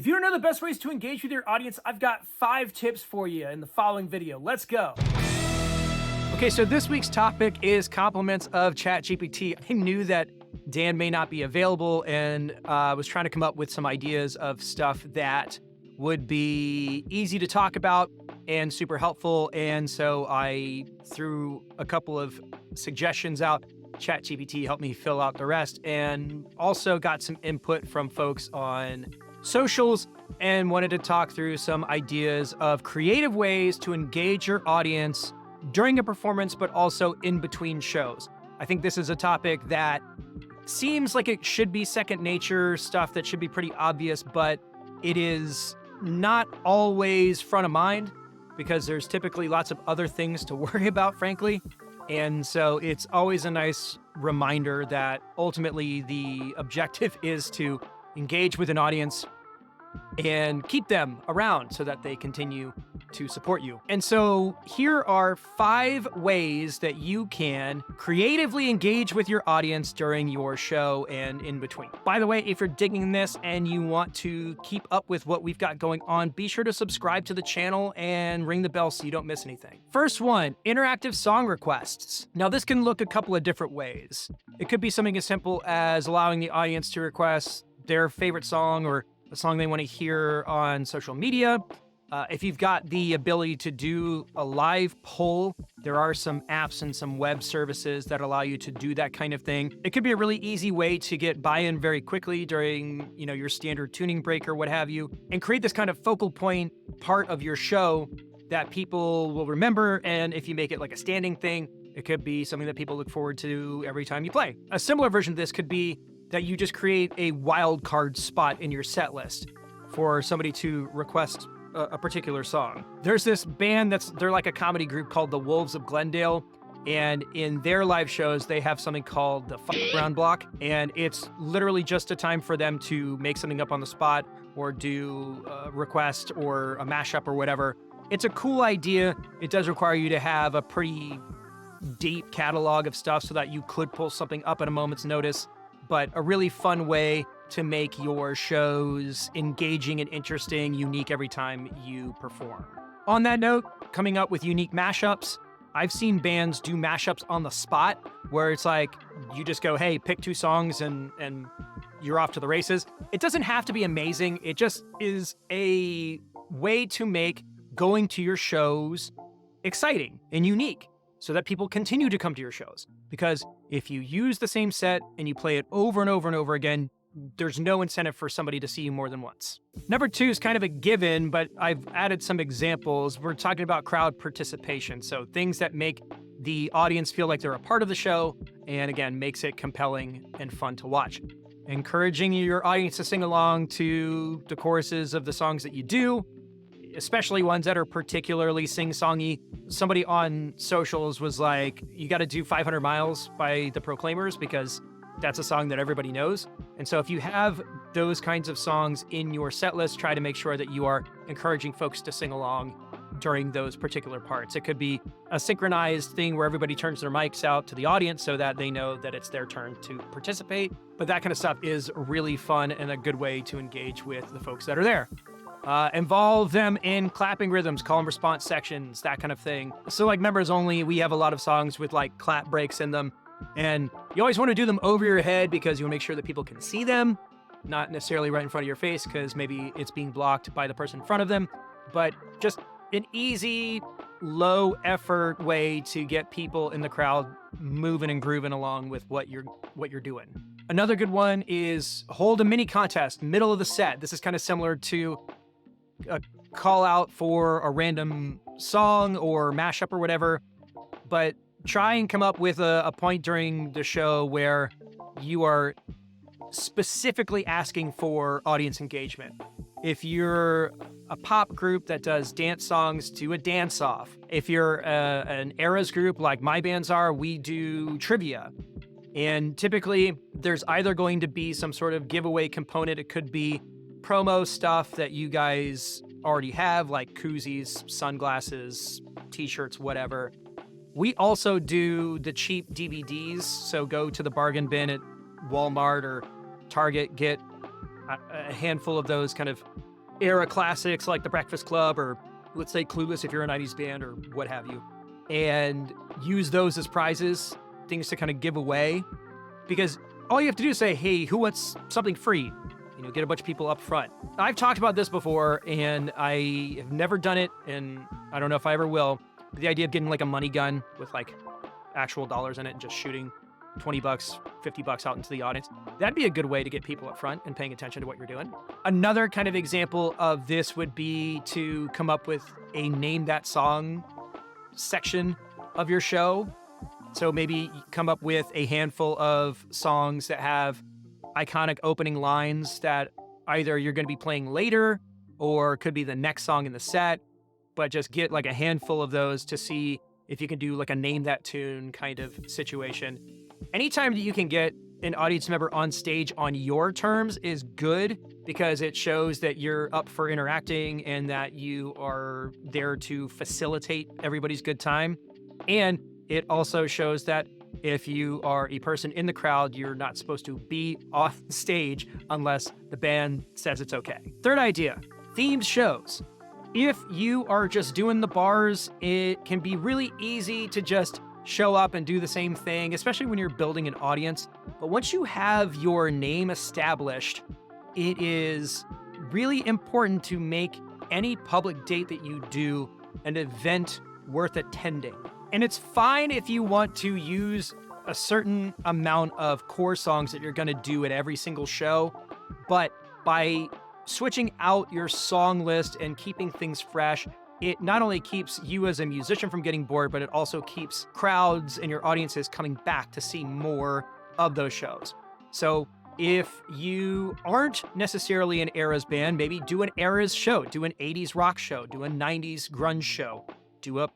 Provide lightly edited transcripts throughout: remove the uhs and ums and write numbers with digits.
If you don't know the best ways to engage with your audience, I've got 5 tips for you in the following video. Let's go. Okay, so this week's topic is compliments of ChatGPT. I knew that Dan may not be available and was trying to come up with some ideas of stuff that would be easy to talk about and super helpful. And so I threw a couple of suggestions out. ChatGPT helped me fill out the rest, and also got some input from folks on socials and wanted to talk through some ideas of creative ways to engage your audience during a performance, but also in between shows. I think this is a topic that seems like it should be second nature, stuff that should be pretty obvious, but it is not always front of mind because there's typically lots of other things to worry about, frankly. And so it's always a nice reminder that ultimately the objective is to engage with an audience and keep them around so that they continue to support you. And so here are 5 ways that you can creatively engage with your audience during your show and in between. By the way, if you're digging this and you want to keep up with what we've got going on, be sure to subscribe to the channel and ring the bell so you don't miss anything. First one, interactive song requests. Now this can look a couple of different ways. It could be something as simple as allowing the audience to request their favorite song or a song they want to hear on social media. If you've got the ability to do a live poll, there are some apps and some web services that allow you to do that kind of thing. It could be a really easy way to get buy-in very quickly during, your standard tuning break or what have you, and create this kind of focal point part of your show that people will remember. And if you make it like a standing thing, it could be something that people look forward to every time you play. A similar version of this could be that you just create a wild card spot in your set list for somebody to request a particular song. There's this band they're like a comedy group called the Wolves of Glendale. And in their live shows, they have something called the Ground Block. And it's literally just a time for them to make something up on the spot or do a request or a mashup or whatever. It's a cool idea. It does require you to have a pretty deep catalog of stuff so that you could pull something up at a moment's notice, but a really fun way to make your shows engaging and interesting, unique every time you perform. On that note, coming up with unique mashups. I've seen bands do mashups on the spot where it's like, you just go, hey, pick 2 songs and you're off to the races. It doesn't have to be amazing. It just is a way to make going to your shows exciting and unique so that people continue to come to your shows. Because if you use the same set and you play it over and over and over again, there's no incentive for somebody to see you more than once. Number 2 is kind of a given, but I've added some examples. We're talking about crowd participation. So things that make the audience feel like they're a part of the show, and again, makes it compelling and fun to watch. Encouraging your audience to sing along to the choruses of the songs that you do, especially ones that are particularly sing-songy. Somebody on socials was like, you got to do 500 Miles by the Proclaimers because that's a song that everybody knows. And so if you have those kinds of songs in your set list, try to make sure that you are encouraging folks to sing along during those particular parts. It could be a synchronized thing where everybody turns their mics out to the audience so that they know that it's their turn to participate. But that kind of stuff is really fun and a good way to engage with the folks that are there. Involve them in clapping rhythms, call and response sections, that kind of thing. So like members only, we have a lot of songs with like clap breaks in them. And you always want to do them over your head because you want to make sure that people can see them, not necessarily right in front of your face because maybe it's being blocked by the person in front of them, but just an easy, low effort way to get people in the crowd moving and grooving along with what you're doing. Another good one is hold a mini contest, middle of the set. This is kind of similar to a call out for a random song or mashup or whatever, but try and come up with a point during the show where you are specifically asking for audience engagement. If you're a pop group that does dance songs, do a dance-off. If you're an eras group like my bands are, we do trivia. And typically, there's either going to be some sort of giveaway component. It could be promo stuff that you guys already have, like koozies, sunglasses, t-shirts, whatever. We also do the cheap DVDs, so go to the bargain bin at Walmart or Target, get a handful of those kind of era classics like The Breakfast Club, or let's say Clueless if you're a 90s band or what have you, and use those as prizes, things to kind of give away. Because all you have to do is say, hey, who wants something free? Get a bunch of people up front. I've talked about this before, and I have never done it, and I don't know if I ever will. But the idea of getting like a money gun with like actual dollars in it and just shooting $20, $50 out into the audience, that'd be a good way to get people up front and paying attention to what you're doing. Another kind of example of this would be to come up with a Name That Song section of your show. So maybe come up with a handful of songs that have iconic opening lines that either you're going to be playing later or could be the next song in the set, but just get like a handful of those to see if you can do like a name that tune kind of situation. Anytime that you can get an audience member on stage on your terms is good, because it shows that you're up for interacting and that you are there to facilitate everybody's good time. And it also shows that if you are a person in the crowd, you're not supposed to be off stage unless the band says it's okay. Third idea, themed shows. If you are just doing the bars, it can be really easy to just show up and do the same thing, especially when you're building an audience. But once you have your name established, it is really important to make any public date that you do an event worth attending. And it's fine if you want to use a certain amount of core songs that you're going to do at every single show, but by switching out your song list and keeping things fresh, it not only keeps you as a musician from getting bored, but it also keeps crowds and your audiences coming back to see more of those shows. So if you aren't necessarily an Eras band, maybe do an Eras show, do an 80s rock show, do a 90s grunge show, do a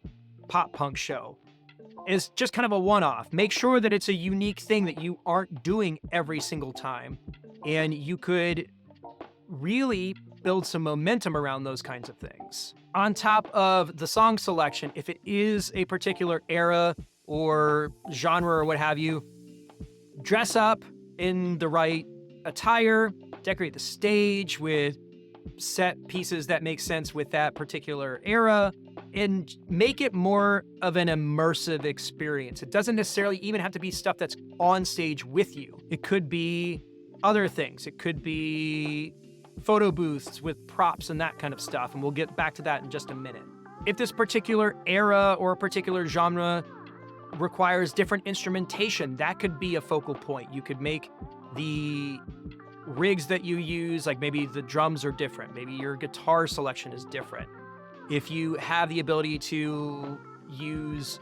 pop punk show. Is just kind of a one-off. Make sure that it's a unique thing that you aren't doing every single time. And you could really build some momentum around those kinds of things. On top of the song selection, if it is a particular era or genre or what have you, dress up in the right attire, decorate the stage with set pieces that make sense with that particular era, and make it more of an immersive experience. It doesn't necessarily even have to be stuff that's on stage with you. It could be other things. It could be photo booths with props and that kind of stuff, and we'll get back to that in just a minute. If this particular era or a particular genre requires different instrumentation, that could be a focal point. You could make the rigs that you use, like maybe the drums are different, maybe your guitar selection is different. If you have the ability to use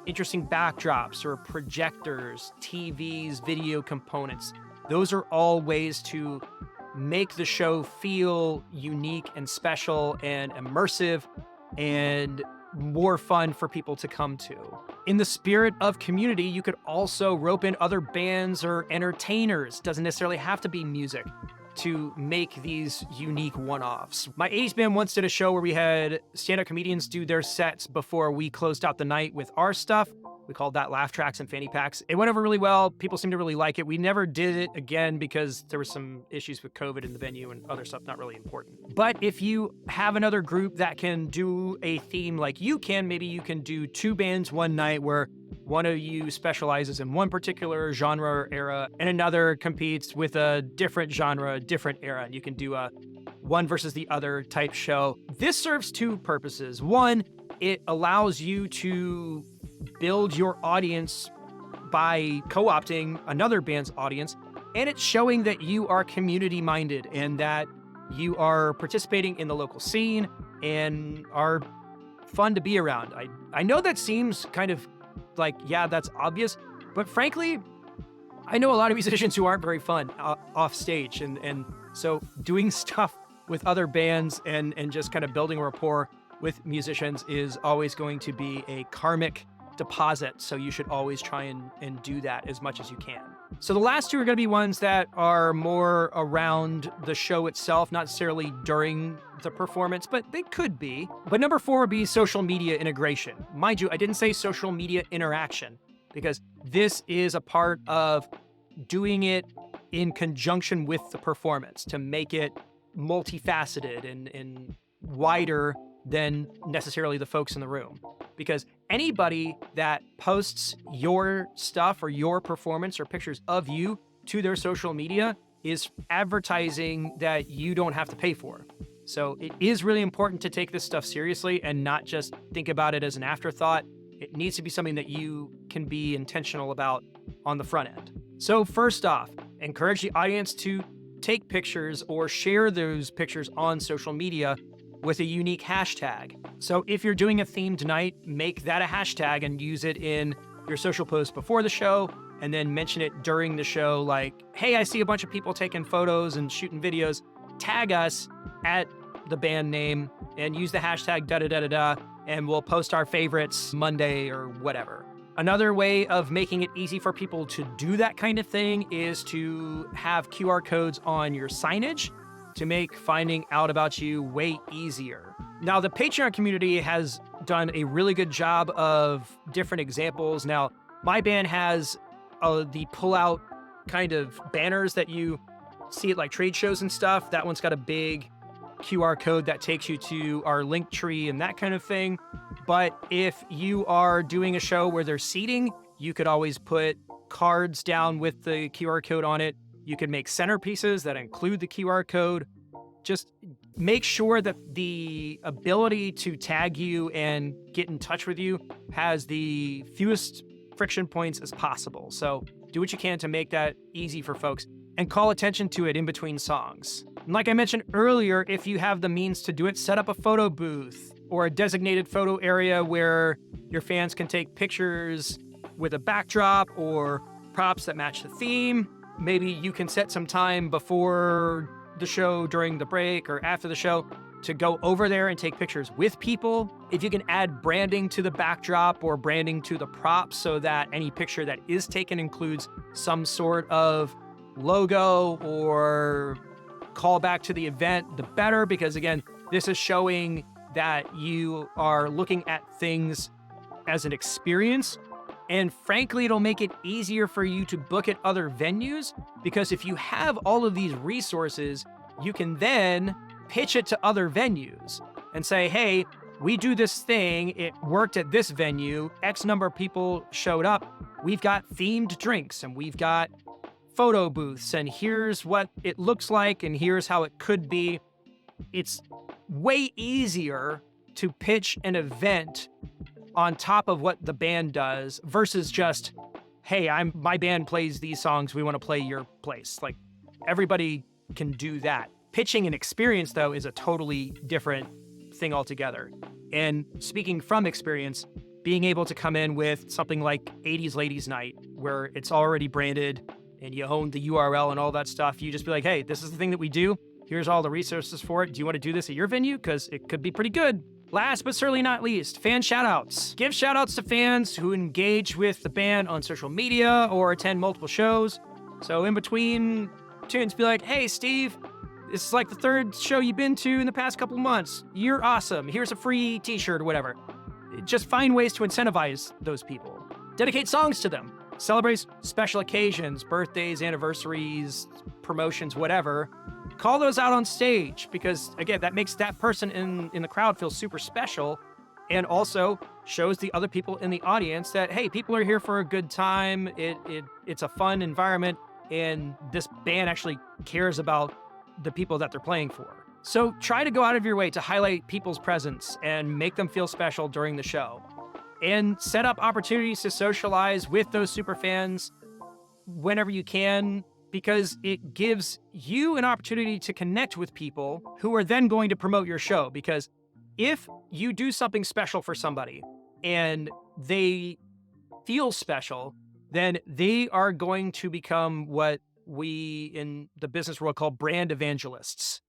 interesting backdrops or projectors, TVs, video components, those are all ways to make the show feel unique and special and immersive and more fun for people to come to. In the spirit of community, you could also rope in other bands or entertainers. Doesn't necessarily have to be music to make these unique one-offs. My 80s band once did a show where we had stand-up comedians do their sets before we closed out the night with our stuff. We called that laugh tracks and fanny packs. It went over really well. People seemed to really like it. We never did it again because there were some issues with COVID in the venue and other stuff not really important. But if you have another group that can do a theme like you can, maybe you can do two bands one night where one of you specializes in one particular genre or era and another competes with a different genre, different era, and you can do a one versus the other type show. This serves two purposes. One, it allows you to build your audience by co-opting another band's audience, and it's showing that you are community-minded and that you are participating in the local scene and are fun to be around. I know that seems kind of like, yeah, that's obvious, but frankly, I know a lot of musicians who aren't very fun off stage, and so doing stuff with other bands and just kind of building a rapport with musicians is always going to be a karmic deposit, so you should always try and do that as much as you can. So the last two are going to be ones that are more around the show itself, not necessarily during the performance, but they could be. But number 4 would be social media integration. Mind you, I didn't say social media interaction, because this is a part of doing it in conjunction with the performance to make it multifaceted and wider than necessarily the folks in the room. Because anybody that posts your stuff or your performance or pictures of you to their social media is advertising that you don't have to pay for. So it is really important to take this stuff seriously and not just think about it as an afterthought. It needs to be something that you can be intentional about on the front end. So first off, encourage the audience to take pictures or share those pictures on social media with a unique hashtag. So if you're doing a themed night, make that a hashtag and use it in your social post before the show, and then mention it during the show like, hey, I see a bunch of people taking photos and shooting videos. Tag us at the band name and use the hashtag da-da-da-da-da, and we'll post our favorites Monday or whatever. Another way of making it easy for people to do that kind of thing is to have QR codes on your signage to make finding out about you way easier. Now, the Patreon community has done a really good job of different examples. Now, my band has the pull-out kind of banners that you see at like trade shows and stuff. That one's got a big QR code that takes you to our Linktree and that kind of thing. But if you are doing a show where there's seating, you could always put cards down with the QR code on it. You can make centerpieces that include the QR code. Just make sure that the ability to tag you and get in touch with you has the fewest friction points as possible. So do what you can to make that easy for folks and call attention to it in between songs. And like I mentioned earlier, if you have the means to do it, set up a photo booth or a designated photo area where your fans can take pictures with a backdrop or props that match the theme. Maybe you can set some time before the show, during the break, or after the show to go over there and take pictures with people. If you can add branding to the backdrop or branding to the props so that any picture that is taken includes some sort of logo or callback to the event, the better, because again, this is showing that you are looking at things as an experience. And frankly, it'll make it easier for you to book at other venues, because if you have all of these resources, you can then pitch it to other venues and say, hey, we do this thing. It worked at this venue. X number of people showed up. We've got themed drinks and we've got photo booths, and here's what it looks like and here's how it could be. It's way easier to pitch an event on top of what the band does versus just, hey, my band plays these songs, we want to play your place. Like, everybody can do that. Pitching an experience, though, is a totally different thing altogether. And speaking from experience, being able to come in with something like 80s Ladies Night, where it's already branded and you own the URL and all that stuff, you just be like, hey, this is the thing that we do. Here's all the resources for it. Do you want to do this at your venue? Because it could be pretty good. Last but certainly not least, fan shoutouts. Give shoutouts to fans who engage with the band on social media or attend multiple shows. So in between tunes, be like, hey, Steve, this is like the third show you've been to in the past couple of months. You're awesome. Here's a free t-shirt or whatever. Just find ways to incentivize those people. Dedicate songs to them. Celebrate special occasions, birthdays, anniversaries, promotions, whatever. Call those out on stage, because again, that makes that person in the crowd feel super special, and also shows the other people in the audience that, hey, people are here for a good time. It's a fun environment, and this band actually cares about the people that they're playing for. So try to go out of your way to highlight people's presence and make them feel special during the show. And set up opportunities to socialize with those super fans whenever you can, because it gives you an opportunity to connect with people who are then going to promote your show. Because if you do something special for somebody and they feel special, then they are going to become what we in the business world call brand evangelists.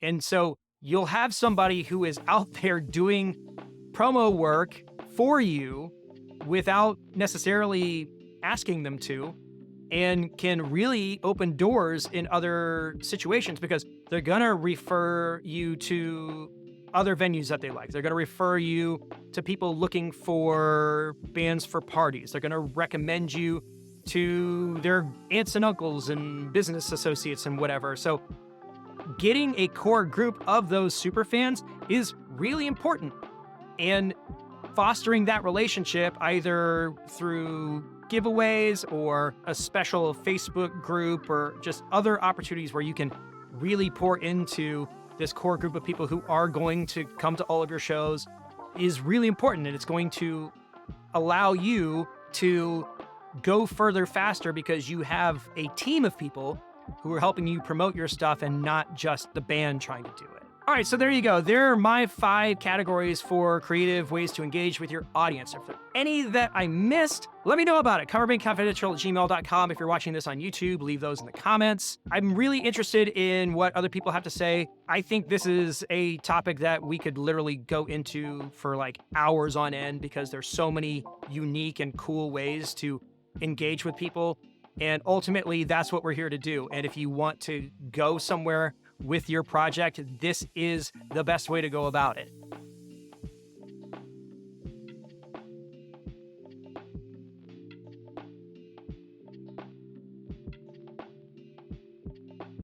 And so you'll have somebody who is out there doing promo work for you without necessarily asking them to, and can really open doors in other situations, because they're going to refer you to other venues that they like. They're going to refer you to people looking for bands for parties. They're going to recommend you to their aunts and uncles and business associates and whatever. So getting a core group of those super fans is really important. And fostering that relationship either through giveaways or a special Facebook group or just other opportunities where you can really pour into this core group of people who are going to come to all of your shows is really important. And it's going to allow you to go further faster because you have a team of people who are helping you promote your stuff and not just the band trying to do it. All right, so there you go. There are my 5 categories for creative ways to engage with your audience. If there are any that I missed, let me know about it. Coverbandconfidential@gmail.com. If you're watching this on YouTube, leave those in the comments. I'm really interested in what other people have to say. I think this is a topic that we could literally go into for like hours on end because there's so many unique and cool ways to engage with people. And ultimately, that's what we're here to do. And if you want to go somewhere with your project, this is the best way to go about it.